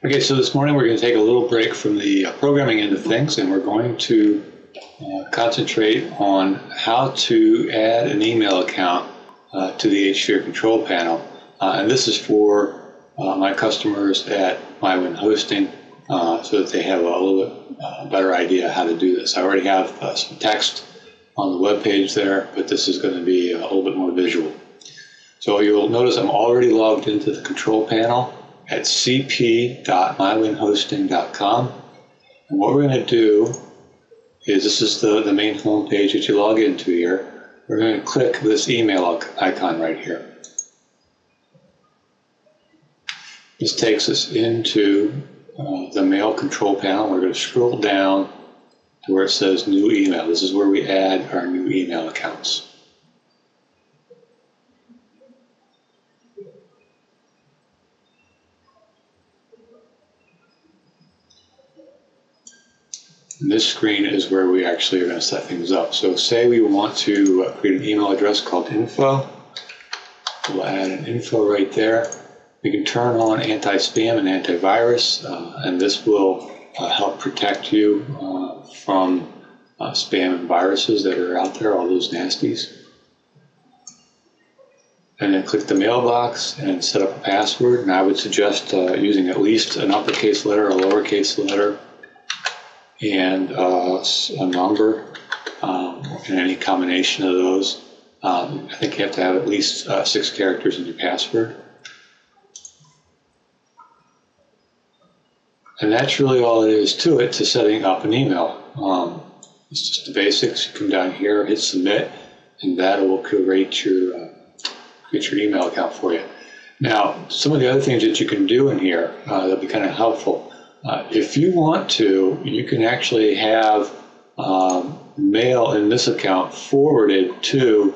Okay, so this morning we're going to take a little break from the programming end of things, and we're going to concentrate on how to add an email account to the HSphere control panel. And this is for my customers at MyWin Hosting so that they have a little bit better idea how to do this. I already have some text on the web page there, but this is going to be a little bit more visual. So you'll notice I'm already logged into the control panel at cp.mywinhosting.com. And what we're going to do is, this is the main home page that you log into here. We're going to click this email icon right here. This takes us into the mail control panel. We're going to scroll down to where it says new email. This is where we add our new email accounts. And this screen is where we actually are going to set things up. So say we want to create an email address called info. We'll add an info right there. We can turn on anti-spam and antivirus, and this will help protect you from spam and viruses that are out there, all those nasties. And then click the mailbox and set up a password. And I would suggest using at least an uppercase letter, a lowercase letter, and a number, and any combination of those. I think you have to have at least 6 characters in your password. And that's really all it is to it, to setting up an email. It's just the basics. You come down here, hit submit, and that will create your email account for you. Now, some of the other things that you can do in here that'll be kind of helpful. If you want to, you can actually have mail in this account forwarded to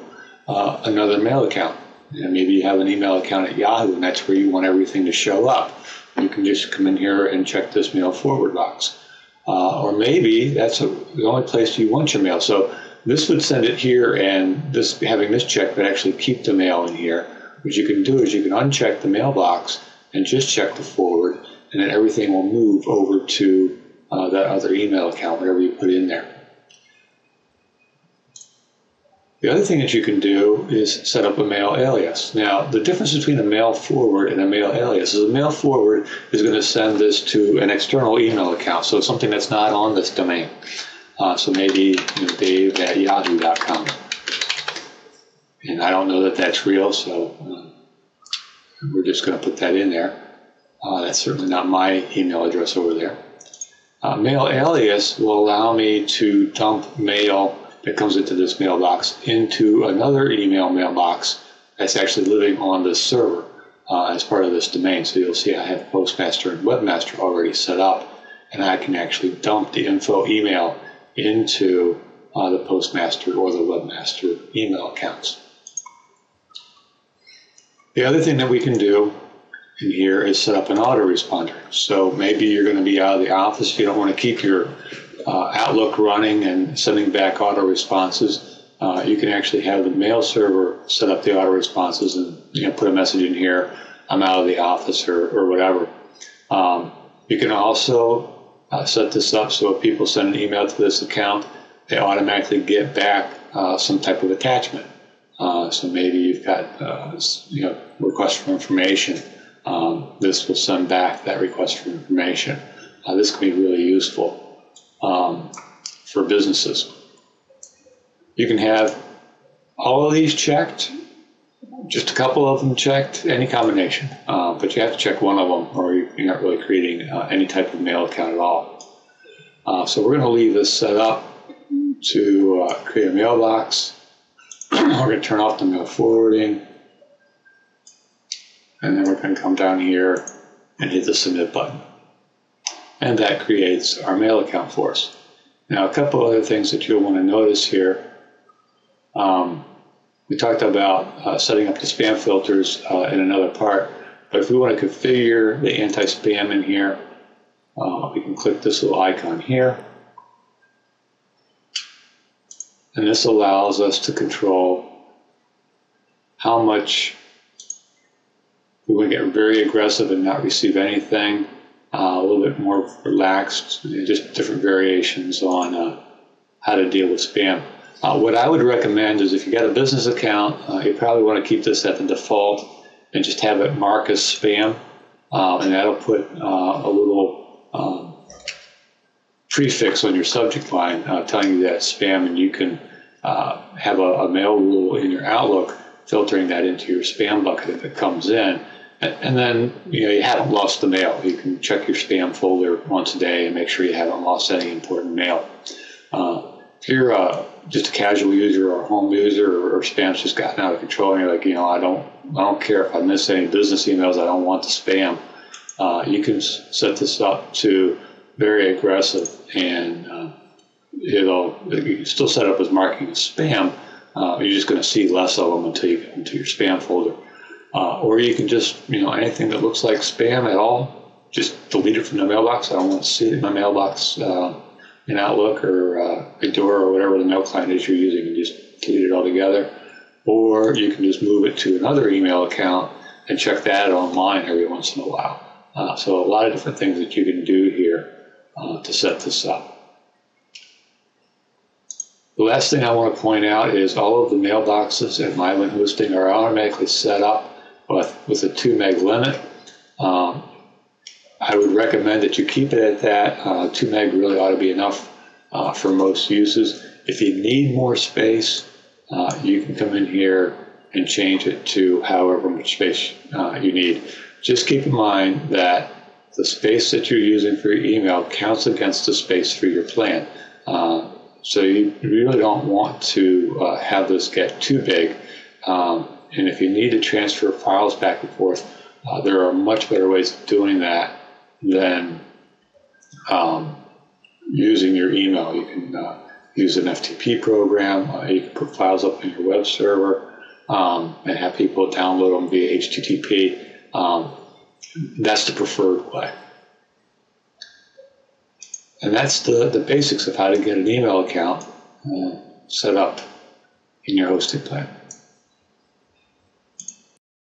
another mail account. And maybe you have an email account at Yahoo, and that's where you want everything to show up. You can just come in here and check this mail forward box. Or maybe that's the only place you want your mail. So this would send it here, and this, having this checked, would actually keep the mail in here. What you can do is you can uncheck the mailbox and just check the forward, and then everything will move over to that other email account, whatever you put in there. The other thing that you can do is set up a mail alias. Now, the difference between a mail forward and a mail alias is a mail forward is going to send this to an external email account, so something that's not on this domain. So maybe Dave@yahoo.com. And I don't know that that's real, so we're just going to put that in there. That's certainly not my email address over there. Mail alias will allow me to dump mail that comes into this mailbox into another email mailbox that's actually living on this server as part of this domain. So you'll see I have Postmaster and Webmaster already set up, and I can actually dump the info email into the Postmaster or the Webmaster email accounts. The other thing that we can do in here is set up an autoresponder. So maybe you're going to be out of the office, you don't want to keep your Outlook running and sending back autoresponses. You can actually have the mail server set up the autoresponses and put a message in here, I'm out of the office, or whatever. You can also set this up so if people send an email to this account, they automatically get back some type of attachment. So maybe you've got request for information. This will send back that request for information. This can be really useful for businesses. You can have all of these checked, just a couple of them checked, any combination, but you have to check one of them or you're not really creating any type of mail account at all. So we're going to leave this set up to create a mailbox. We're going to turn off the mail forwarding, and then we're going to come down here and hit the submit button. And that creates our mail account for us. Now, a couple other things that you'll want to notice here. We talked about setting up the spam filters in another part, but if we want to configure the anti-spam in here, we can click this little icon here. And this allows us to control how much we want to get very aggressive and not receive anything. a little bit more relaxed, just different variations on how to deal with spam. What I would recommend is if you got a business account, you probably want to keep this at the default and just have it mark as spam, and that'll put a little prefix on your subject line telling you that it's spam, and you can have a mail rule in your Outlook filtering that into your spam bucket if it comes in. And then, you haven't lost the mail. You can check your spam folder once a day and make sure you haven't lost any important mail. If you're just a casual user or a home user, or spam's just gotten out of control, and you're like, I don't care if I miss any business emails, I don't want the spam. You can set this up to very aggressive, and you still set up as marking as spam. You're just going to see less of them until you get into your spam folder. Or you can just, anything that looks like spam at all, just delete it from the mailbox. I don't want to see it in my mailbox in Outlook or Endure or whatever the mail client is you're using, and just delete it altogether. Or you can just move it to another email account and check that online every once in a while. So a lot of different things that you can do here to set this up. The last thing I want to point out is all of the mailboxes at Mylan Hosting are automatically set up with a 2 meg limit. I would recommend that you keep it at that. 2 meg really ought to be enough for most uses. If you need more space, you can come in here and change it to however much space you need. Just keep in mind that the space that you're using for your email counts against the space for your plan. So you really don't want to have this get too big. And if you need to transfer files back and forth, there are much better ways of doing that than using your email. You can use an FTP program. You can put files up in your web server and have people download them via HTTP. That's the preferred way. And that's the basics of how to get an email account set up in your hosting plan.